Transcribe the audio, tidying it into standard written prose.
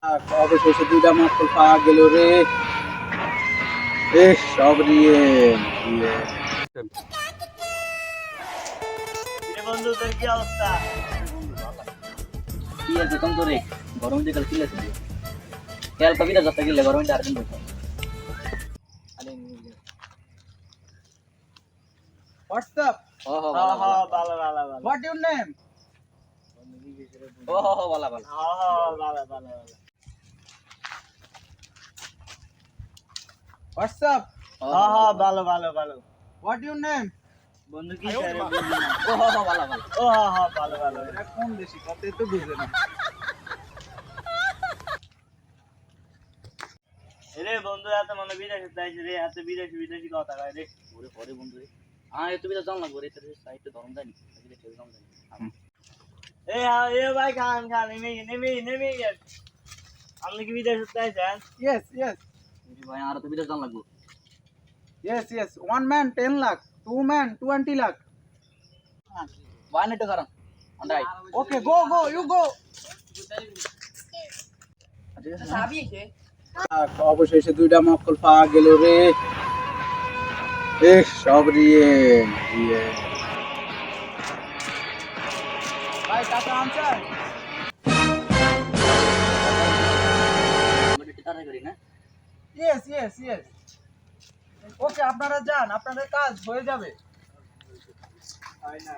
অবশেষে দুইটা মক্কল পাওয়া গেল রে। সব নিয়ে দিয়ে বন্ধু তোর কি অবস্থা? কি আর বেতন তোরে গরম দিকে কিলে দিবি তেল কবিতা যত গেলে গরম দিন আর দিন বসো আরে What's up? ও হো হ্যাঁ ভালো হ্যাঁ ভালো ভালো ভালো। What your name? ও হো হো ভালো ভালো হ্যাঁ হ্যাঁ ভালো ভালো ভালো। What's up? হ্যাঁ হ্যাঁ ভালো ভালো ভালো। What your name? বন্ধু কি করে বুঝলি না? ও হো হো ভালো ভালো ও হ্যাঁ হ্যাঁ ভালো ভালো। এটা কোন দেশি কথাই তো বুঝে না। রে বন্ধু এত মনে বিদেশে যাইছে রে, এত বিদেশি বিদেশি কথা কয় রে। ওরে পরে বন্ধু রে তুমি তো জানলা করে তোর সাইডে ধরম জানি সাইডে কেউ জান জানি এ ভাই খান খান নেমে গেল। আপনি কি বিদেশে যাইছেন? Yes, yes. ভাই আর তো বিদেশ জান লাগবো Yes, yes. One man 10 lakh, two man 20 lakh. One এটো কারণ আন্ডাই Okay, go, go, you go. অবশেষে দুইটা মক্কল পাওয়া গেল রে। সব নিয়ে দিয়ে ভাই টাকা আনছেন? আমরা টিকারে করি না Yes, yes, yes. ওকে আপনারা যান, আপনাদের কাজ হয়ে যাবে। হয় না